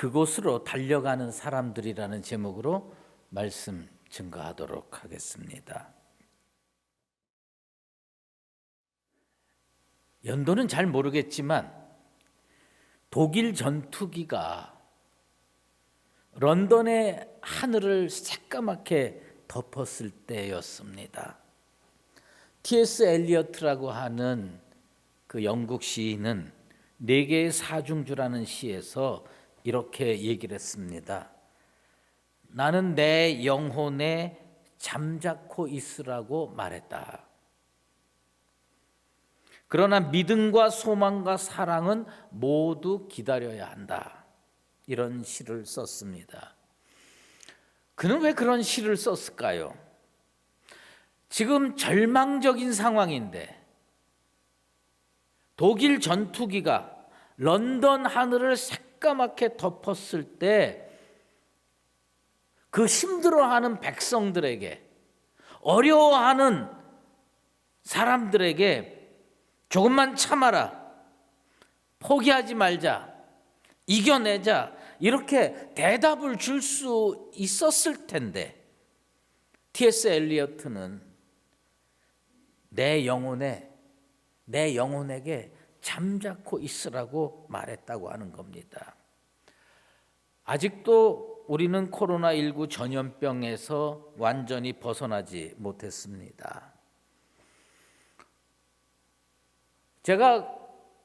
그곳으로 달려가는 사람들이라는 제목으로 말씀 증거하도록 하겠습니다. 연도는 잘 모르겠지만 독일 전투기가 런던의 하늘을 새까맣게 덮었을 때였습니다. T.S. 엘리어트라고 하는 그 영국 시인은 네 개의 사중주라는 시에서 이렇게 얘기를 했습니다. 나는 내 영혼에 잠자코 있으라고 말했다. 그러나 믿음과 소망과 사랑은 모두 기다려야 한다. 이런 시를 썼습니다. 그는 왜 그런 시를 썼을까요? 지금 절망적인 상황인데 독일 전투기가 런던 하늘을 새까맣게 덮었을 때 그 힘들어하는 백성들에게, 어려워하는 사람들에게 조금만 참아라, 포기하지 말자, 이겨내자, 이렇게 대답을 줄 수 있었을 텐데 T.S. 엘리어트는 내 영혼에게 잠자코 있으라고 말했다고 하는 겁니다. 아직도 우리는 코로나19 전염병에서 완전히 벗어나지 못했습니다. 제가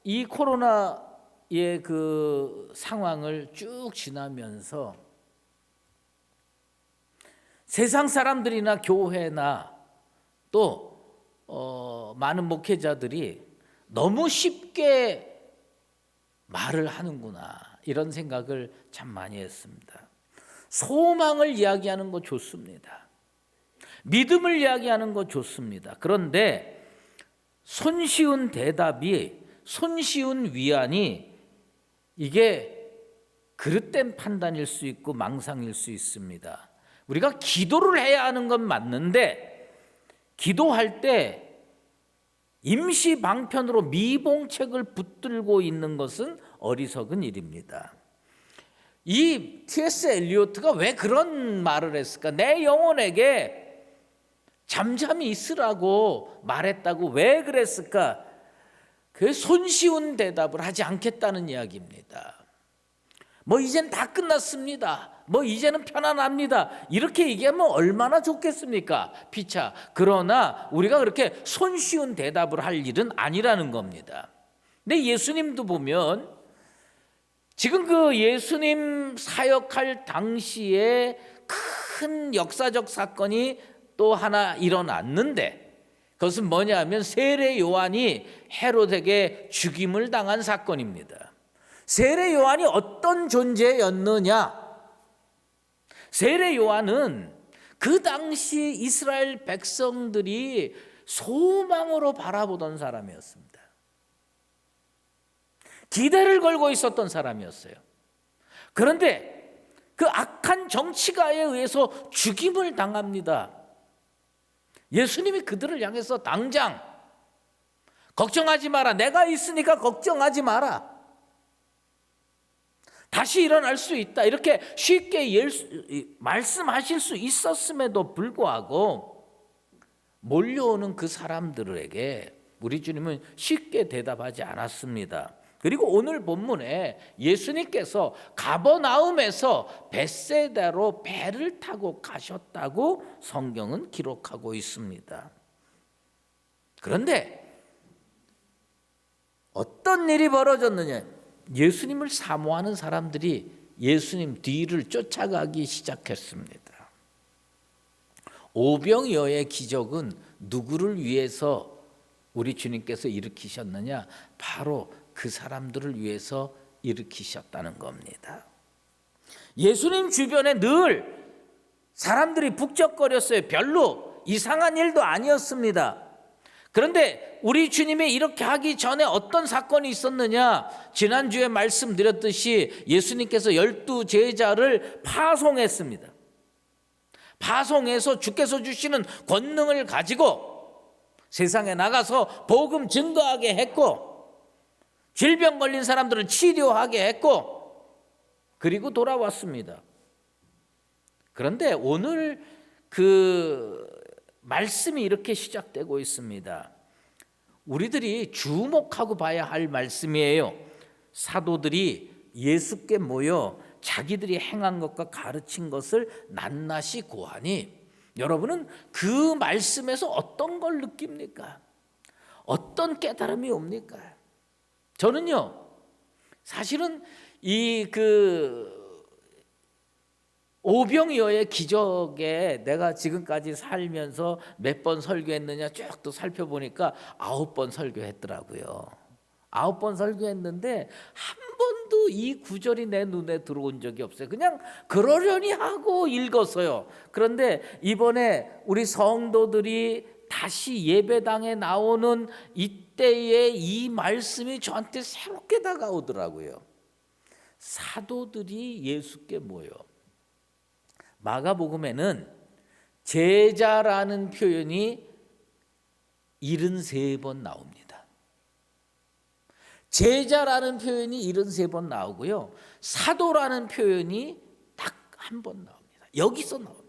이 코로나의 그 상황을 쭉 지나면서 세상 사람들이나 교회나 또 많은 목회자들이 너무 쉽게 말을 하는구나, 이런 생각을 참 많이 했습니다. 소망을 이야기하는 거 좋습니다. 믿음을 이야기하는 거 좋습니다. 그런데 손쉬운 대답이, 손쉬운 위안이 이게 그릇된 판단일 수 있고 망상일 수 있습니다. 우리가 기도를 해야 하는 건 맞는데 기도할 때 임시 방편으로 미봉책을 붙들고 있는 것은 어리석은 일입니다. 이 T.S. 엘리어트가 왜 그런 말을 했을까? 내 영혼에게 잠잠히 있으라고 말했다고 왜 그랬을까? 그 손쉬운 대답을 하지 않겠다는 이야기입니다. 뭐 이젠 다 끝났습니다. 뭐 이제는 편안합니다. 이렇게 얘기하면 얼마나 좋겠습니까? 피차. 그러나 우리가 그렇게 손쉬운 대답을 할 일은 아니라는 겁니다. 근데 예수님도 보면 지금 그 예수님 사역할 당시에 큰 역사적 사건이 또 하나 일어났는데 그것은 뭐냐 하면 세례 요한이 헤롯에게 죽임을 당한 사건입니다. 세례 요한이 어떤 존재였느냐? 세례 요한은 그 당시 이스라엘 백성들이 소망으로 바라보던 사람이었습니다. 기대를 걸고 있었던 사람이었어요. 그런데 그 악한 정치가에 의해서 죽임을 당합니다. 예수님이 그들을 향해서 당장 걱정하지 마라, 내가 있으니까 걱정하지 마라, 다시 일어날 수 있다, 이렇게 쉽게 말씀하실 수 있었음에도 불구하고 몰려오는 그 사람들에게 우리 주님은 쉽게 대답하지 않았습니다. 그리고 오늘 본문에 예수님께서 가버나움에서 벳세다로 배를 타고 가셨다고 성경은 기록하고 있습니다. 그런데 어떤 일이 벌어졌느냐? 예수님을 사모하는 사람들이 예수님 뒤를 쫓아가기 시작했습니다. 오병이어의 기적은 누구를 위해서 우리 주님께서 일으키셨느냐? 바로 그 사람들을 위해서 일으키셨다는 겁니다. 예수님 주변에 늘 사람들이 북적거렸어요. 별로 이상한 일도 아니었습니다. 그런데 우리 주님이 이렇게 하기 전에 어떤 사건이 있었느냐? 지난주에 말씀드렸듯이 예수님께서 12 제자를 파송했습니다. 파송해서 주께서 주시는 권능을 가지고 세상에 나가서 복음 증거하게 했고, 질병 걸린 사람들을 치료하게 했고, 그리고 돌아왔습니다. 그런데 오늘 그 말씀이 이렇게 시작되고 있습니다. 우리들이 주목하고 봐야 할 말씀이에요. 사도들이 예수께 모여 자기들이 행한 것과 가르친 것을 낱낱이 고하니, 여러분은 그 말씀에서 어떤 걸 느낍니까? 어떤 깨달음이 옵니까? 저는요, 사실은 이 오병이어의 기적에 내가 지금까지 살면서 몇 번 설교했느냐 쭉 또 살펴보니까 9번 설교했더라고요. 9번 설교했는데 한 번도 이 구절이 내 눈에 들어온 적이 없어요. 그냥 그러려니 하고 읽었어요. 그런데 이번에 우리 성도들이 다시 예배당에 나오는 이때에 이 말씀이 저한테 새롭게 다가오더라고요. 사도들이 예수께 모여. 마가복음에는 제자라는 표현이 73번 나옵니다. 제자라는 표현이 73번 나오고요. 사도라는 표현이 딱 한 번 나옵니다. 여기서 나옵니다.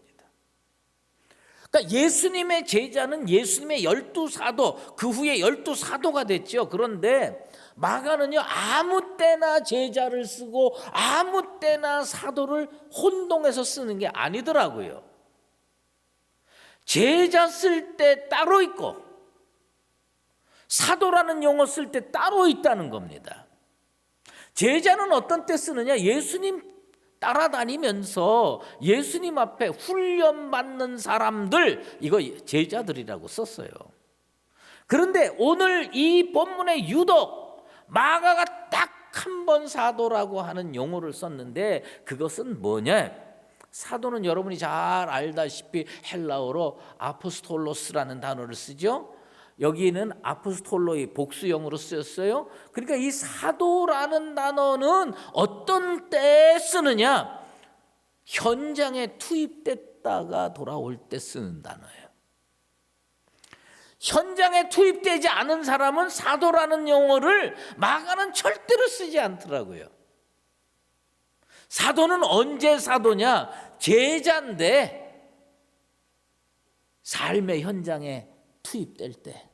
그러니까 예수님의 제자는 예수님의 12사도, 그 후에 12사도가 됐죠. 그런데 마가는요, 아무 때나 제자를 쓰고 아무 때나 사도를 혼동해서 쓰는 게 아니더라고요. 제자 쓸 때 따로 있고 사도라는 용어 쓸 때 따로 있다는 겁니다. 제자는 어떤 때 쓰느냐? 예수님 따라다니면서 예수님 앞에 훈련받는 사람들, 이거 제자들이라고 썼어요. 그런데 오늘 이 본문에 유독 마가가 딱 한 번 사도라고 하는 용어를 썼는데, 그것은 뭐냐? 사도는 여러분이 잘 알다시피 헬라어로 아포스톨로스라는 단어를 쓰죠. 여기는 아포스톨로의 복수형으로 쓰였어요. 그러니까 이 사도라는 단어는 어떤 때에 쓰느냐? 현장에 투입됐다가 돌아올 때 쓰는 단어예요. 현장에 투입되지 않은 사람은 사도라는 용어를 마가는 절대로 쓰지 않더라고요. 사도는 언제 사도냐? 제자인데 삶의 현장에 투입될 때,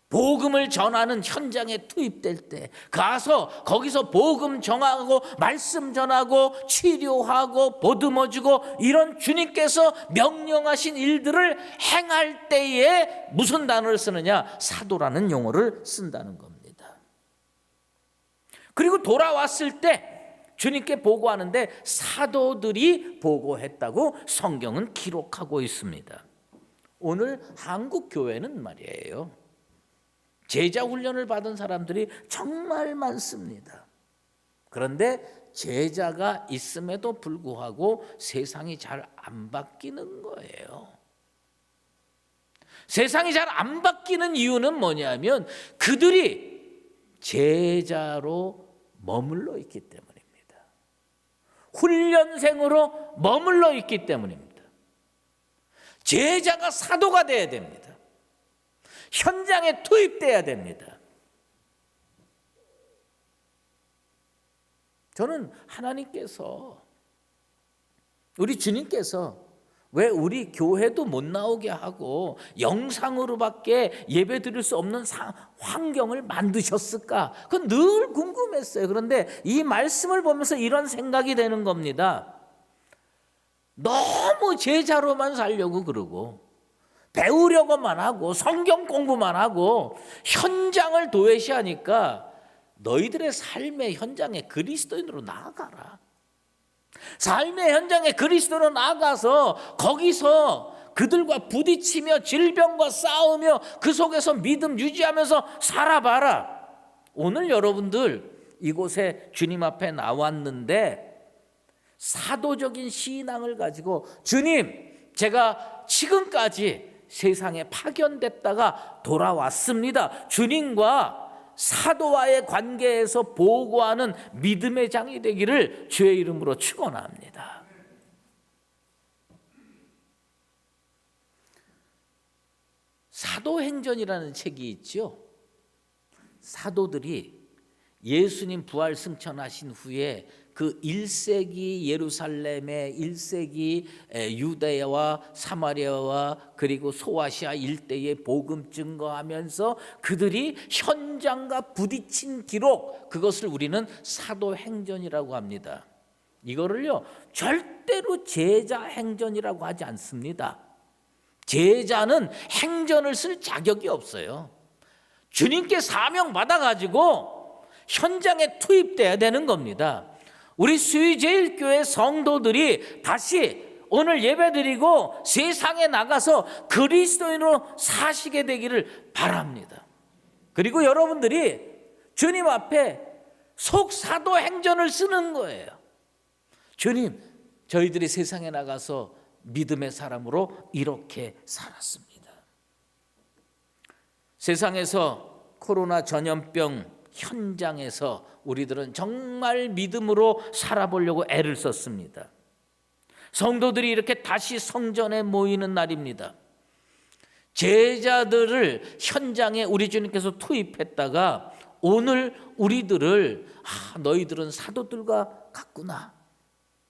복음을 전하는 현장에 투입될 때 가서 거기서 복음 전하고 말씀 전하고 치료하고 보듬어주고 이런 주님께서 명령하신 일들을 행할 때에 무슨 단어를 쓰느냐? 사도라는 용어를 쓴다는 겁니다. 그리고 돌아왔을 때 주님께 보고하는데 사도들이 보고했다고 성경은 기록하고 있습니다. 오늘 한국 교회는 말이에요, 제자 훈련을 받은 사람들이 정말 많습니다. 그런데 제자가 있음에도 불구하고 세상이 잘 안 바뀌는 거예요. 세상이 잘 안 바뀌는 이유는 뭐냐면 그들이 제자로 머물러 있기 때문입니다. 훈련생으로 머물러 있기 때문입니다. 제자가 사도가 돼야 됩니다. 현장에 투입돼야 됩니다. 저는 하나님께서, 우리 주님께서 왜 우리 교회도 못 나오게 하고 영상으로밖에 예배 드릴 수 없는 환경을 만드셨을까? 그건 늘 궁금했어요. 그런데 이 말씀을 보면서 이런 생각이 되는 겁니다. 너무 제자로만 살려고 그러고 배우려고만 하고 성경 공부만 하고 현장을 도외시하니까 너희들의 삶의 현장에 그리스도인으로 나아가라. 삶의 현장에 그리스도로 나아가서 거기서 그들과 부딪히며 질병과 싸우며 그 속에서 믿음 유지하면서 살아봐라. 오늘 여러분들 이곳에 주님 앞에 나왔는데 사도적인 신앙을 가지고, 주님, 제가 지금까지 세상에 파견됐다가 돌아왔습니다. 주님과 사도와의 관계에서 보고하는 믿음의 장이 되기를 주의 이름으로 축원합니다. 사도행전이라는 책이 있죠. 사도들이 예수님 부활 승천하신 후에 그 1세기 예루살렘의 1세기 유대와 사마리아와 그리고 소아시아 일대에 복음 증거하면서 그들이 현장과 부딪힌 기록, 그것을 우리는 사도행전이라고 합니다. 이거를요 절대로 제자 행전이라고 하지 않습니다. 제자는 행전을 쓸 자격이 없어요. 주님께 사명 받아가지고 현장에 투입돼야 되는 겁니다. 우리 수의제일교회 성도들이 다시 오늘 예배드리고 세상에 나가서 그리스도인으로 사시게 되기를 바랍니다. 그리고 여러분들이 주님 앞에 속사도 행전을 쓰는 거예요. 주님, 저희들이 세상에 나가서 믿음의 사람으로 이렇게 살았습니다. 세상에서 코로나 전염병 현장에서 우리들은 정말 믿음으로 살아보려고 애를 썼습니다. 성도들이 이렇게 다시 성전에 모이는 날입니다. 제자들을 현장에 우리 주님께서 투입했다가 오늘 우리들을 너희들은 사도들과 같구나,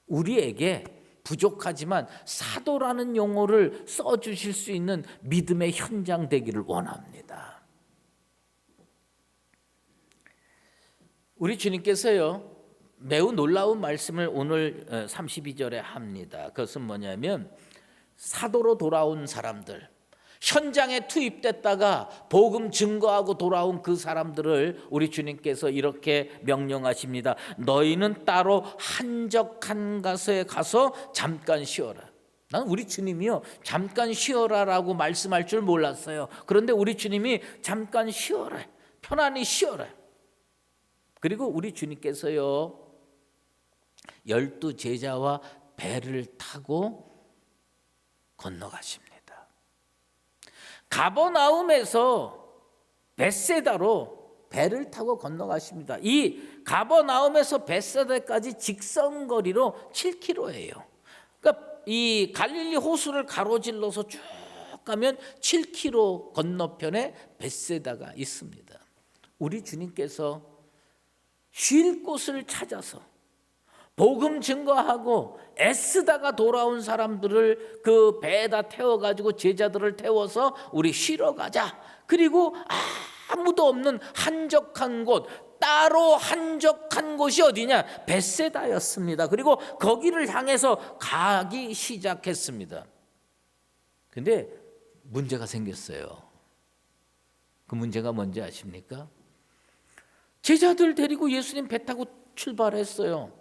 우리에게 부족하지만 사도라는 용어를 써주실 수 있는 믿음의 현장 되기를 원합니다. 우리 주님께서요 매우 놀라운 말씀을 오늘 32절에 합니다. 그것은 뭐냐면 사도로 돌아온 사람들, 현장에 투입됐다가 복음 증거하고 돌아온 그 사람들을 우리 주님께서 이렇게 명령하십니다. 너희는 따로 한적한 곳에 가서 잠깐 쉬어라. 난 우리 주님이요 잠깐 쉬어라라고 말씀할 줄 몰랐어요. 그런데 우리 주님이 잠깐 쉬어라, 편안히 쉬어라. 그리고 우리 주님께서요 12 제자와 배를 타고 건너가십니다. 가버나움에서 벳세다로 배를 타고 건너가십니다. 이 가버나움에서 벳세다까지 직선거리로 7km예요. 그러니까 이 갈릴리 호수를 가로질러서 쭉 가면 7km 건너편에 벳세다가 있습니다. 우리 주님께서 쉴 곳을 찾아서 복음 증거하고 애쓰다가 돌아온 사람들을 그 배에다 태워가지고 제자들을 태워서 우리 쉬러 가자. 그리고 아무도 없는 한적한 곳, 따로 한적한 곳이 어디냐? 벳세다였습니다. 그리고 거기를 향해서 가기 시작했습니다. 근데 문제가 생겼어요. 그 문제가 뭔지 아십니까? 제자들 데리고 예수님 배 타고 출발했어요.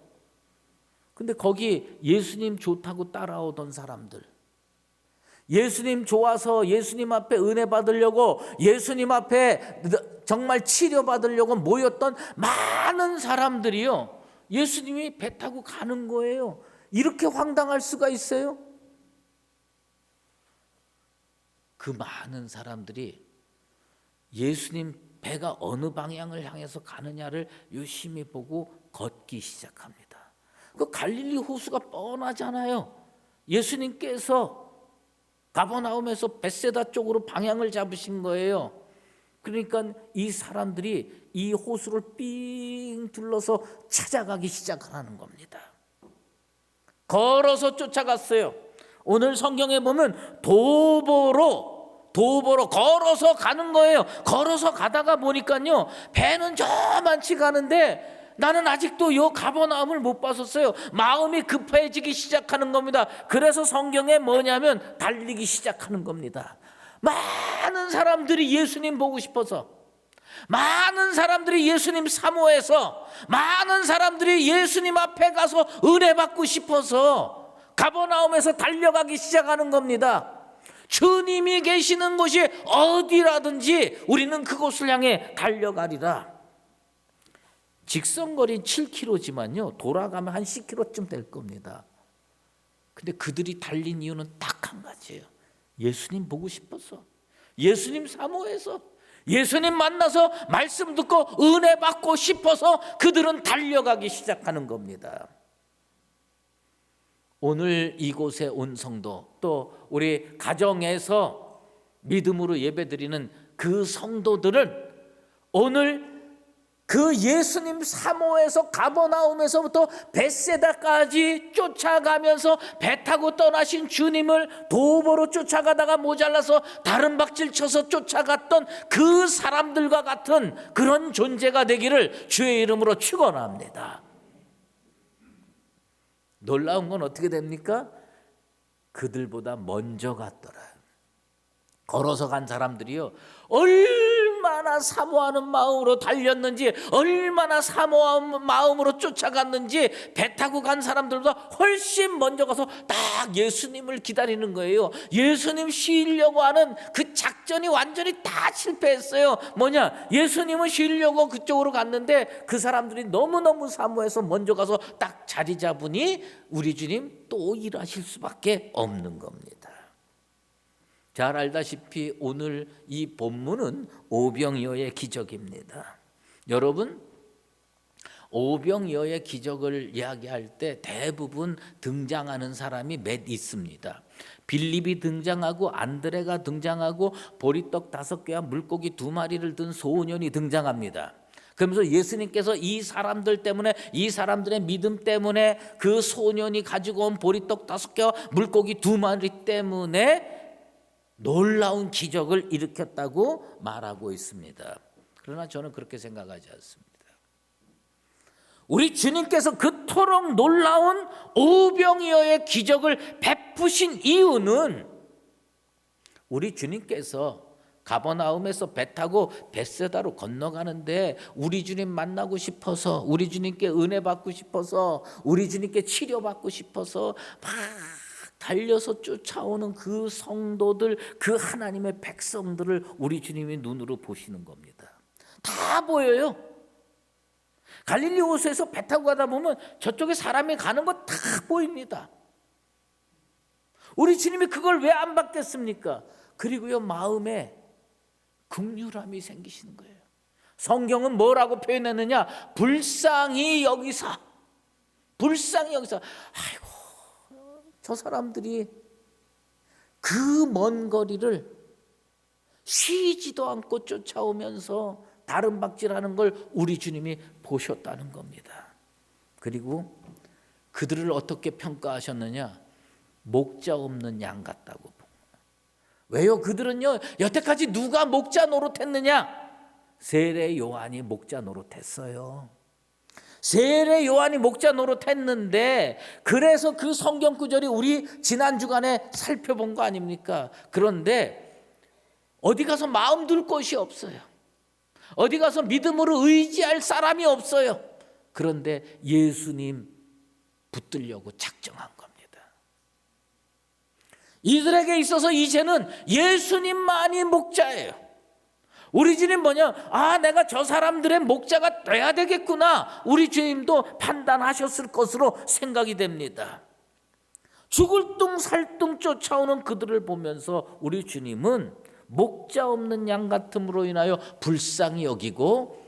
근데 거기 예수님 좋다고 따라오던 사람들, 예수님 좋아서 예수님 앞에 은혜 받으려고, 예수님 앞에 정말 치료 받으려고 모였던 많은 사람들이요 예수님이 배 타고 가는 거예요. 이렇게 황당할 수가 있어요? 그 많은 사람들이 예수님 배가 어느 방향을 향해서 가느냐를 유심히 보고 걷기 시작합니다. 그 갈릴리 호수가 뻔하잖아요. 예수님께서 가버나움에서 벳세다 쪽으로 방향을 잡으신 거예요. 그러니까 이 사람들이 이 호수를 삥 둘러서 찾아가기 시작하는 겁니다. 걸어서 쫓아갔어요. 오늘 성경에 보면 도보로 걸어서 가는 거예요. 걸어서 가다가 보니까요 배는 저만치 가는데 나는 아직도 요 가버나움을 못 봤었어요. 마음이 급해지기 시작하는 겁니다. 그래서 성경에 뭐냐면 달리기 시작하는 겁니다. 많은 사람들이 예수님 보고 싶어서, 많은 사람들이 예수님 사모해서, 많은 사람들이 예수님 앞에 가서 은혜 받고 싶어서 가버나움에서 달려가기 시작하는 겁니다. 주님이 계시는 곳이 어디라든지 우리는 그곳을 향해 달려가리라. 직선거리 7km지만요 돌아가면 한 10km쯤 될 겁니다. 근데 그들이 달린 이유는 딱 한 가지예요. 예수님 보고 싶어서, 예수님 사모해서, 예수님 만나서 말씀 듣고 은혜 받고 싶어서 그들은 달려가기 시작하는 겁니다. 오늘 이곳에 온 성도, 또 우리 가정에서 믿음으로 예배드리는 그 성도들은 오늘 그 예수님 사모에서 가버나움에서부터 벳세다까지 쫓아가면서 배 타고 떠나신 주님을 도보로 쫓아가다가 모자라서 다른 박질 쳐서 쫓아갔던 그 사람들과 같은 그런 존재가 되기를 주의 이름으로 축원합니다. 놀라운 건 어떻게 됩니까? 그들보다 먼저 갔더라. 걸어서 간 사람들이요, 얼마나 사모하는 마음으로 달렸는지, 얼마나 사모하는 마음으로 쫓아갔는지 배 타고 간 사람들보다 훨씬 먼저 가서 딱 예수님을 기다리는 거예요. 예수님 쉬려고 하는 그 작전이 완전히 다 실패했어요. 뭐냐? 예수님은 쉬려고 그쪽으로 갔는데 그 사람들이 너무너무 사모해서 먼저 가서 딱 자리 잡으니 우리 주님 또 일하실 수밖에 없는 겁니다. 잘 알다시피 오늘 이 본문은 오병이어의 기적입니다. 여러분, 오병이어의 기적을 이야기할 때 대부분 등장하는 사람이 몇 있습니다. 빌립이 등장하고 안드레가 등장하고 보리떡 5개와 물고기 2마리를 든 소년이 등장합니다. 그러면서 예수님께서 이 사람들 때문에, 이 사람들의 믿음 때문에, 그 소년이 가지고 온 보리떡 5개와 물고기 2마리 때문에 놀라운 기적을 일으켰다고 말하고 있습니다. 그러나 저는 그렇게 생각하지 않습니다. 우리 주님께서 그토록 놀라운 오병이어의 기적을 베푸신 이유는 우리 주님께서 가버나움에서 배 타고 벳세다로 건너가는데 우리 주님 만나고 싶어서, 우리 주님께 은혜 받고 싶어서, 우리 주님께 치료받고 싶어서 막 달려서 쫓아오는 그 성도들, 그 하나님의 백성들을 우리 주님이 눈으로 보시는 겁니다. 다 보여요. 갈릴리 호수에서 배 타고 가다 보면 저쪽에 사람이 가는 거 다 보입니다. 우리 주님이 그걸 왜 안 받겠습니까? 그리고요, 마음에 긍휼함이 생기시는 거예요. 성경은 뭐라고 표현했느냐? 불쌍히 여기사, 아이고, 저 사람들이 그 먼 거리를 쉬지도 않고 쫓아오면서 다른 박질하는 걸 우리 주님이 보셨다는 겁니다. 그리고 그들을 어떻게 평가하셨느냐? 목자 없는 양 같다고. 왜요? 그들은요, 여태까지 누가 목자 노릇했느냐? 세례 요한이 목자 노릇했어요. 세례 요한이 목자 노릇했는데, 그래서 그 성경 구절이 우리 지난 주간에 살펴본 거 아닙니까? 그런데 어디 가서 마음 둘 곳이 없어요. 어디 가서 믿음으로 의지할 사람이 없어요. 그런데 예수님 붙들려고 작정한 겁니다. 이들에게 있어서 이제는 예수님만이 목자예요. 우리 주님 뭐냐? 아, 내가 저 사람들의 목자가 돼야 되겠구나. 우리 주님도 판단하셨을 것으로 생각이 됩니다. 죽을 둥 살 둥 쫓아오는 그들을 보면서 우리 주님은 목자 없는 양 같음으로 인하여 불쌍히 여기고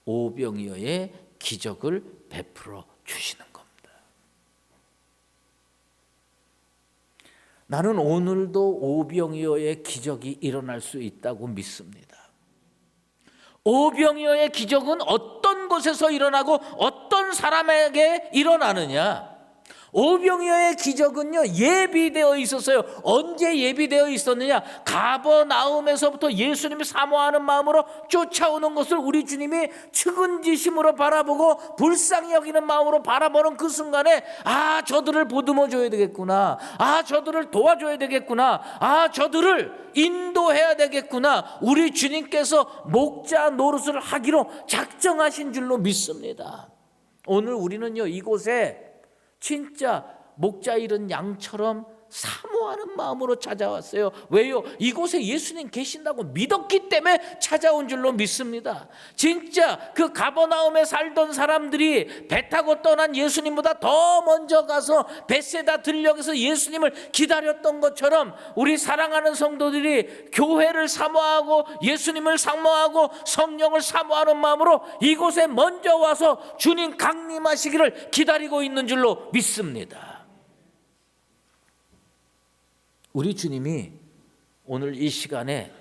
오병이어의 기적을 베풀어 주시는 겁니다. 나는 오늘도 오병이어의 기적이 일어날 수 있다고 믿습니다. 오병이어의 기적은 어떤 곳에서 일어나고 어떤 사람에게 일어나느냐? 오병이어의 기적은요, 예비되어 있었어요. 언제 예비되어 있었느냐? 가버나움에서부터 예수님이 사모하는 마음으로 쫓아오는 것을 우리 주님이 측은지심으로 바라보고 불쌍히 여기는 마음으로 바라보는 그 순간에, 아, 저들을 보듬어 줘야 되겠구나. 아, 저들을 도와줘야 되겠구나. 아, 저들을 인도해야 되겠구나. 우리 주님께서 목자 노릇을 하기로 작정하신 줄로 믿습니다. 오늘 우리는요, 이곳에 진짜 목자 잃은 양처럼 사모하는 마음으로 찾아왔어요. 왜요? 이곳에 예수님 계신다고 믿었기 때문에 찾아온 줄로 믿습니다. 진짜 그 가버나움에 살던 사람들이 배 타고 떠난 예수님보다 더 먼저 가서 벳세다 들녘에서 예수님을 기다렸던 것처럼 우리 사랑하는 성도들이 교회를 사모하고 예수님을 사모하고 성령을 사모하는 마음으로 이곳에 먼저 와서 주님 강림하시기를 기다리고 있는 줄로 믿습니다. 우리 주님이 오늘 이 시간에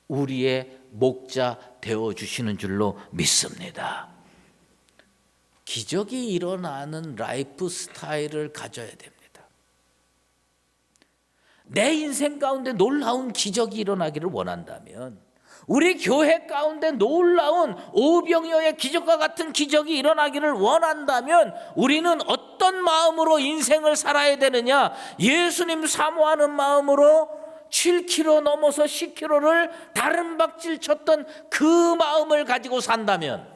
우리의 목자 되어 주시는 줄로 믿습니다. 기적이 일어나는 라이프 스타일을 가져야 됩니다. 내 인생 가운데 놀라운 기적이 일어나기를 원한다면, 우리 교회 가운데 놀라운 오병이어의 기적과 같은 기적이 일어나기를 원한다면, 우리는 어떤 마음으로 인생을 살아야 되느냐? 예수님 사모하는 마음으로 7km 넘어서 10km를 다른 박질 쳤던 그 마음을 가지고 산다면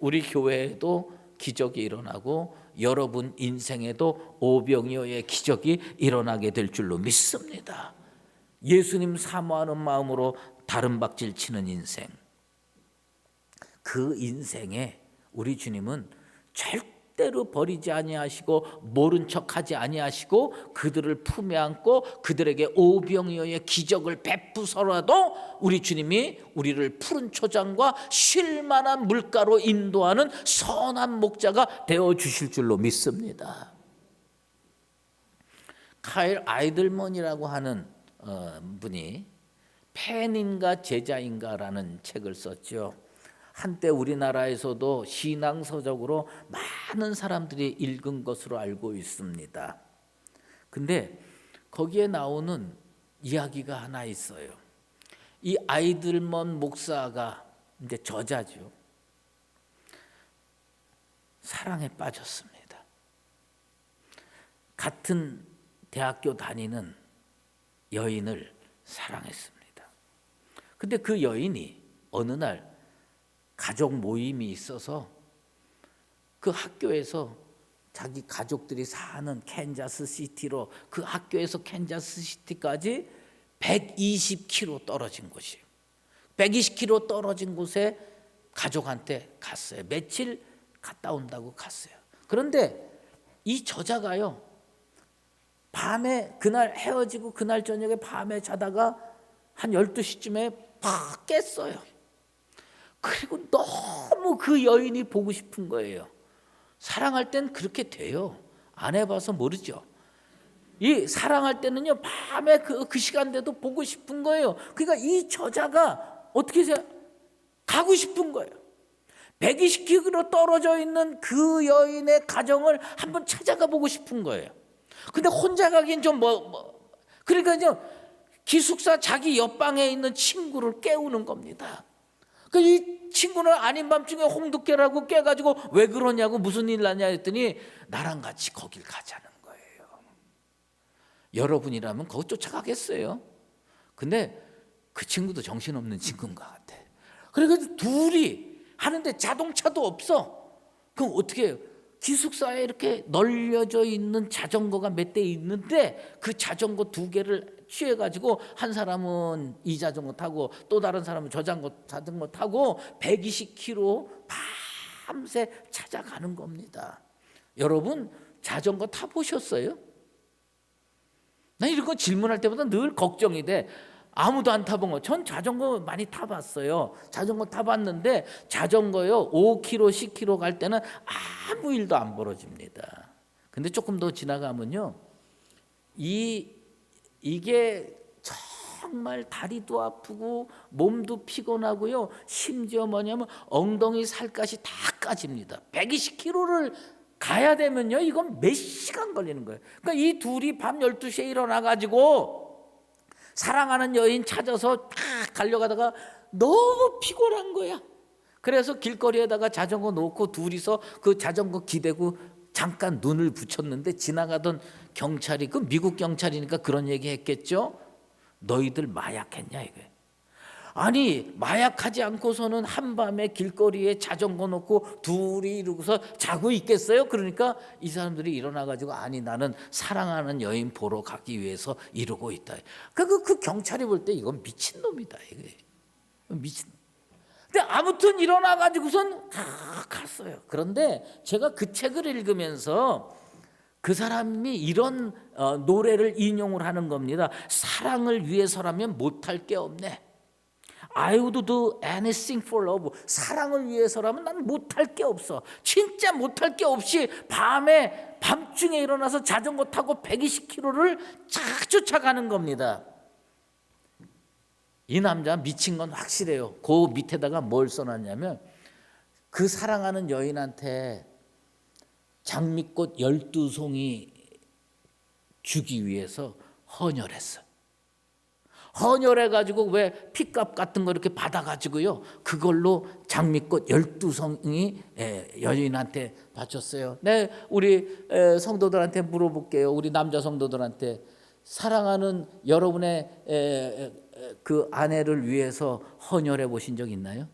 우리 교회에도 기적이 일어나고 여러분 인생에도 오병이어의 기적이 일어나게 될 줄로 믿습니다. 예수님 사모하는 마음으로 다른 박질 치는 인생, 그 인생에 우리 주님은 절대로 버리지 아니하시고 모른 척하지 아니하시고 그들을 품에 안고 그들에게 오병이어의 기적을 베푸서라도 우리 주님이 우리를 푸른 초장과 쉴 만한 물가로 인도하는 선한 목자가 되어 주실 줄로 믿습니다. 카일 아이들먼이라고 하는 분이 팬인가 제자인가라는 책을 썼죠. 한때 우리나라에서도 신앙서적으로 많은 사람들이 읽은 것으로 알고 있습니다. 근데 거기에 나오는 이야기가 하나 있어요. 이 아이들먼 목사가 이제 저자죠. 사랑에 빠졌습니다. 같은 대학교 다니는 여인을 사랑했습니다. 근데 그 여인이 어느 날 가족 모임이 있어서 그 학교에서 자기 가족들이 사는 캔자스 시티로, 그 학교에서 캔자스 시티까지 120km 떨어진 곳이에요. 120km 떨어진 곳에 가족한테 갔어요. 며칠 갔다 온다고 갔어요. 그런데 이 저자가요, 밤에 그날 헤어지고 그날 저녁에 밤에 자다가 한 12시쯤에 팍 깼어요. 그리고 너무 그 여인이 보고 싶은 거예요. 사랑할 땐 그렇게 돼요. 안 해봐서 모르죠. 이 사랑할 때는요, 밤에 그 시간대도 보고 싶은 거예요. 그러니까 이 저자가 어떻게 해서 가고 싶은 거예요. 120km 떨어져 있는 그 여인의 가정을 한번 찾아가 보고 싶은 거예요. 근데 혼자 가긴 좀 그러니까 기숙사 자기 옆방에 있는 친구를 깨우는 겁니다. 이 친구는 아닌 밤중에 홍두깨라고 깨가지고 왜 그러냐고, 무슨 일 나냐 했더니 나랑 같이 거길 가자는 거예요. 여러분이라면 거기 쫓아가겠어요? 근데 그 친구도 정신없는 친구인 것 같아. 그래서 둘이 하는데 자동차도 없어. 그럼 어떻게 해요? 기숙사에 이렇게 널려져 있는 자전거가 몇 대 있는데 그 자전거 2개를 취해가지고 한 사람은 이 자전거 타고 또 다른 사람은 저 자전거 타고 120km 밤새 찾아가는 겁니다. 여러분 자전거 타보셨어요? 나 이런 거 질문할 때마다 늘 걱정이 돼. 아무도 안 타본 거. 전 자전거 많이 타봤어요. 자전거 타봤는데 자전거요 5km, 10km 갈 때는 아무 일도 안 벌어집니다. 근데 조금 더 지나가면요, 이게 정말 다리도 아프고 몸도 피곤하고요, 심지어 뭐냐면 엉덩이 살갗이 다 까집니다. 120km를 가야 되면요, 이건 몇 시간 걸리는 거예요. 그러니까 이 둘이 밤 12시에 일어나가지고 사랑하는 여인 찾아서 딱 달려가다가 너무 피곤한 거야. 그래서 길거리에다가 자전거 놓고 둘이서 그 자전거 기대고 잠깐 눈을 붙였는데 지나가던 경찰이, 그 미국 경찰이니까 그런 얘기 했겠죠. 너희들 마약했냐 이게. 아니 마약하지 않고서는 한밤에 길거리에 자전거 놓고 둘이 이러고서 자고 있겠어요? 그러니까 이 사람들이 일어나가지고 아니 나는 사랑하는 여인 보러 가기 위해서 이러고 있다. 그 경찰이 볼 때 이건 미친놈이다 이게. 미친. 근데 아무튼 일어나가지고선 다 갔어요. 그런데 제가 그 책을 읽으면서 그 사람이 이런 노래를 인용을 하는 겁니다. 사랑을 위해서라면 못할 게 없네. I would do anything for love. 사랑을 위해서라면 난 못할 게 없어. 진짜 못할 게 없이 밤중에 일어나서 자전거 타고 120km를 쫙 쫓아가는 겁니다. 이 남자 미친 건 확실해요. 그 밑에다가 뭘 써놨냐면 그 사랑하는 여인한테 장미꽃 12송이 주기 위해서 헌혈했어. 헌혈해가지고 왜 피값 같은 거 이렇게 받아가지고요, 그걸로 장미꽃 12송이 여인한테 바쳤어요. 네, 우리 성도들한테 물어볼게요. 우리 남자 성도들한테, 사랑하는 여러분의 그 아내를 위해서 헌혈해 보신 적 있나요?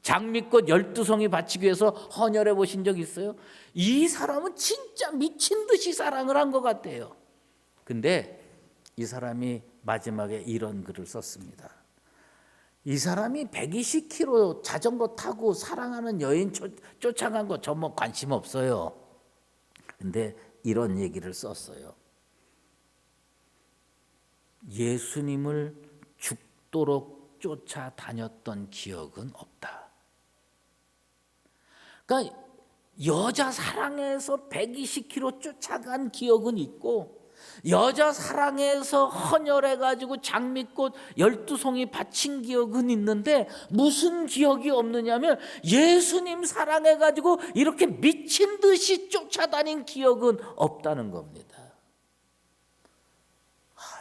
장미꽃 12송이 바치기 위해서 헌혈해 보신 적 있어요? 이 사람은 진짜 미친 듯이 사랑을 한 것 같아요. 근데 이 사람이 마지막에 이런 글을 썼습니다. 이 사람이 120km 자전거 타고 사랑하는 여인 쫓아간 거 저 뭐 관심 없어요. 근데 이런 얘기를 썼어요. 예수님을 죽도록 쫓아다녔던 기억은 없다. 그러니까 여자 사랑해서 120km 쫓아간 기억은 있고, 여자 사랑해서 헌혈해가지고 장미꽃 12송이 바친 기억은 있는데 무슨 기억이 없느냐면 예수님 사랑해가지고 이렇게 미친 듯이 쫓아다닌 기억은 없다는 겁니다.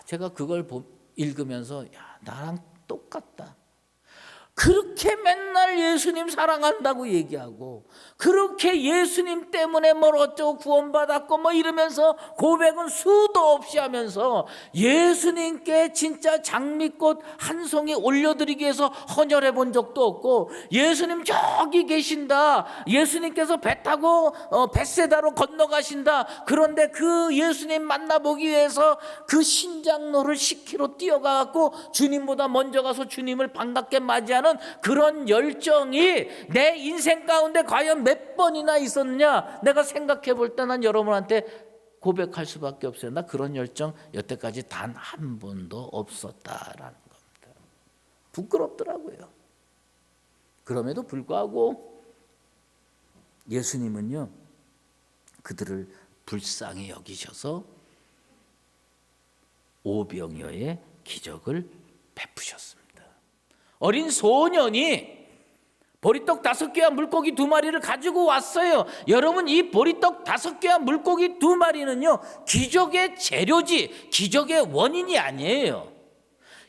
제가 그걸 읽으면서 야, 나랑 똑같다. 그렇게 맨날 예수님 사랑한다고 얘기하고, 그렇게 예수님 때문에 뭘 어쩌고 구원받았고 뭐 이러면서 고백은 수도 없이 하면서 예수님께 진짜 장미꽃 한 송이 올려드리기 위해서 헌혈해 본 적도 없고, 예수님 저기 계신다, 예수님께서 배 타고 벳세다로 건너가신다, 그런데 그 예수님 만나보기 위해서 그 신장로를 10km 뛰어가고 주님보다 먼저 가서 주님을 반갑게 맞이하는 그런 열정이 내 인생 가운데 과연 몇 번이나 있었느냐, 내가 생각해 볼 때 난 여러분한테 고백할 수밖에 없어요. 나 그런 열정 여태까지 단 한 번도 없었다라는 겁니다. 부끄럽더라고요. 그럼에도 불구하고 예수님은요, 그들을 불쌍히 여기셔서 오병이어의 기적을 베푸셨습니다. 어린 소년이 보리떡 5개와 물고기 2마리를 가지고 왔어요. 여러분, 이 보리떡 5개와 물고기 2마리는요 기적의 재료지 기적의 원인이 아니에요.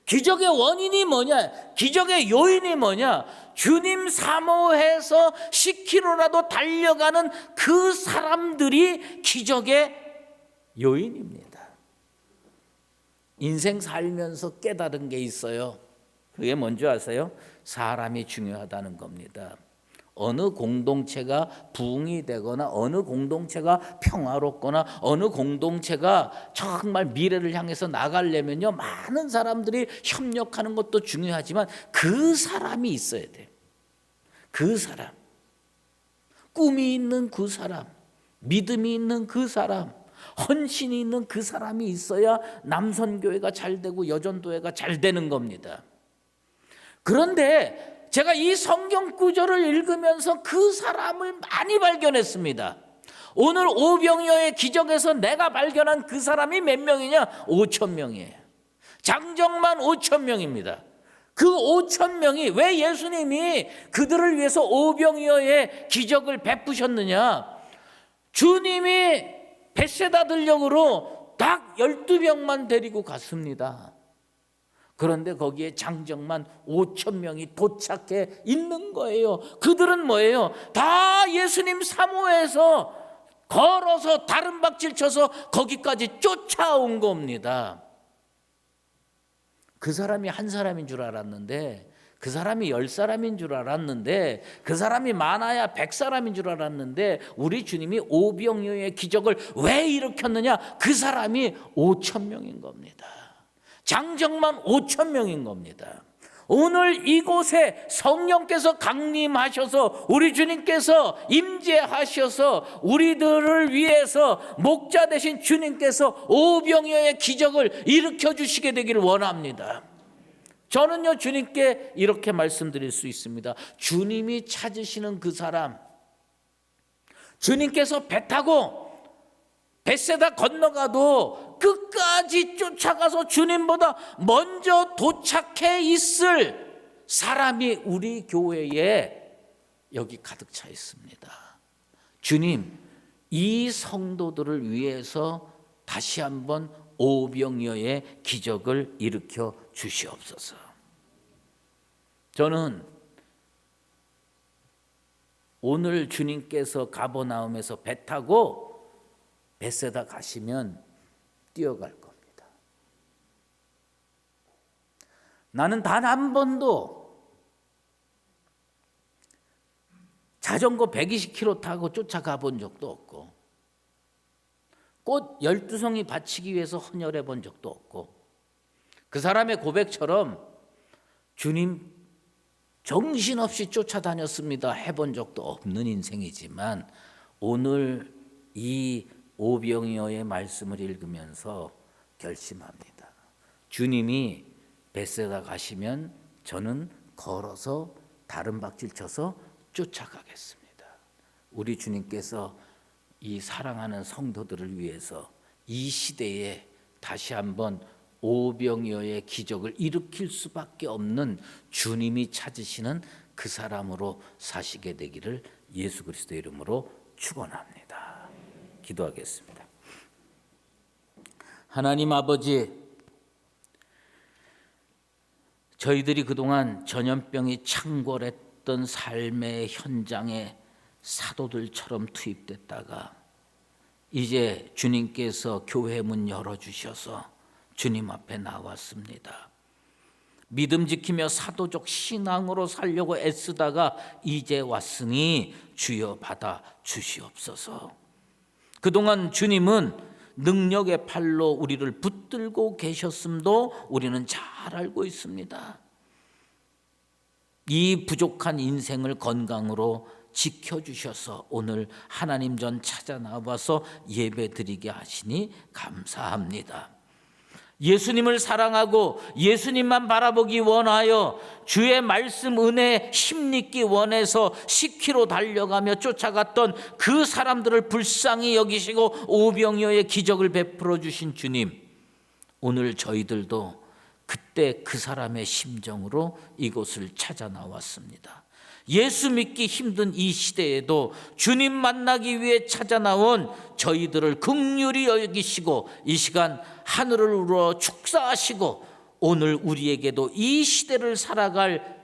기적의 원인이 뭐냐, 기적의 요인이 뭐냐, 주님 사모해서 10km라도 달려가는 그 사람들이 기적의 요인입니다. 인생 살면서 깨달은 게 있어요. 그게 뭔지 아세요? 사람이 중요하다는 겁니다. 어느 공동체가 부흥이 되거나 어느 공동체가 평화롭거나 어느 공동체가 정말 미래를 향해서 나가려면요, 많은 사람들이 협력하는 것도 중요하지만 그 사람이 있어야 돼요. 그 사람, 꿈이 있는 그 사람, 믿음이 있는 그 사람, 헌신이 있는 그 사람이 있어야 남선교회가 잘 되고 여전도회가 잘 되는 겁니다. 그런데 제가 이 성경 구절을 읽으면서 그 사람을 많이 발견했습니다. 오늘 오병이어의 기적에서 내가 발견한 그 사람이 몇 명이냐? 5,000명이에요. 장정만 5,000명입니다. 그 5,000명이 왜 예수님이 그들을 위해서 오병이어의 기적을 베푸셨느냐? 주님이 벳세다 들녘으로 딱 12명만 데리고 갔습니다. 그런데 거기에 장정만 5,000명이 도착해 있는 거예요. 그들은 뭐예요? 다 예수님 사모해서 걸어서 다른 박질 쳐서 거기까지 쫓아온 겁니다. 그 사람이 한 사람인 줄 알았는데, 그 사람이 10사람인 줄 알았는데, 그 사람이 많아야 100사람인 줄 알았는데, 우리 주님이 오병이어의 기적을 왜 일으켰느냐? 그 사람이 5,000명인 겁니다. 장정만 5,000명인 겁니다. 오늘 이곳에 성령께서 강림하셔서 우리 주님께서 임재하셔서 우리들을 위해서 목자 되신 주님께서 오병이어의 기적을 일으켜 주시게 되기를 원합니다. 저는요, 주님께 이렇게 말씀드릴 수 있습니다. 주님이 찾으시는 그 사람, 주님께서 배 타고 벳세다 건너가도 끝까지 쫓아가서 주님보다 먼저 도착해 있을 사람이 우리 교회에 여기 가득 차 있습니다. 주님, 이 성도들을 위해서 다시 한번 오병이어의 기적을 일으켜 주시옵소서. 저는 오늘 주님께서 가버나움에서 배 타고 벳세다 가시면 뛰어갈 겁니다. 나는 단 한 번도 자전거 120km 타고 쫓아가 본 적도 없고, 꽃 12송이 바치기 위해서 헌혈해 본 적도 없고, 그 사람의 고백처럼 주님 정신없이 쫓아다녔습니다 해본 적도 없는 인생이지만, 오늘 이 오병이어의 말씀을 읽으면서 결심합니다. 주님이 벳세다 가시면 저는 걸어서 다른 박질 쳐서 쫓아가겠습니다. 우리 주님께서 이 사랑하는 성도들을 위해서 이 시대에 다시 한번 오병이어의 기적을 일으킬 수밖에 없는 주님이 찾으시는 그 사람으로 사시게 되기를 예수 그리스도의 이름으로 축원합니다. 기도하겠습니다. 하나님 아버지, 저희들이 그동안 전염병이 창궐했던 삶의 현장에 사도들처럼 투입됐다가 이제 주님께서 교회 문 열어주셔서 주님 앞에 나왔습니다. 믿음 지키며 사도적 신앙으로 살려고 애쓰다가 이제 왔으니 주여 받아 주시옵소서. 그동안 주님은 능력의 팔로 우리를 붙들고 계셨음도 우리는 잘 알고 있습니다. 이 부족한 인생을 건강으로 지켜주셔서 오늘 하나님 전 찾아 나와서 예배드리게 하시니 감사합니다. 예수님을 사랑하고 예수님만 바라보기 원하여 주의 말씀 은혜에 힘입기 원해서 10km 달려가며 쫓아갔던 그 사람들을 불쌍히 여기시고 오병이어의 기적을 베풀어 주신 주님, 오늘 저희들도 그때 그 사람의 심정으로 이곳을 찾아 나왔습니다. 예수 믿기 힘든 이 시대에도 주님 만나기 위해 찾아 나온 저희들을 긍휼히 여기시고 이 시간 하늘을 우러 축사하시고 오늘 우리에게도 이 시대를 살아갈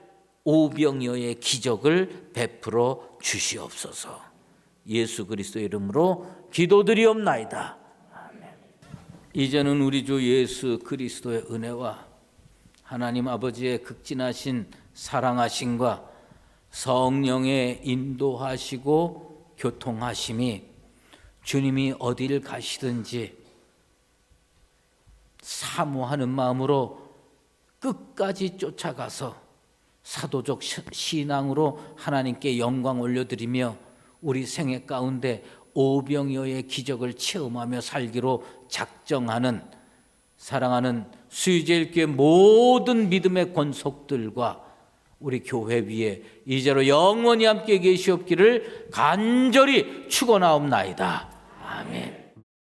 오병이어의 기적을 베풀어 주시옵소서. 예수 그리스도의 이름으로 기도드리옵나이다. 아멘. 이제는 우리 주 예수 그리스도의 은혜와 하나님 아버지의 극진하신 사랑하심과 성령의 인도하시고 교통하심이 주님이 어디를 가시든지 사모하는 마음으로 끝까지 쫓아가서 사도적 신앙으로 하나님께 영광 올려드리며 우리 생애 가운데 오병이어의 기적을 체험하며 살기로 작정하는 사랑하는 수유제일교회 모든 믿음의 권속들과 우리 교회 위에 이제로 영원히 함께 계시옵기를 간절히 축원하옵나이다. 아멘.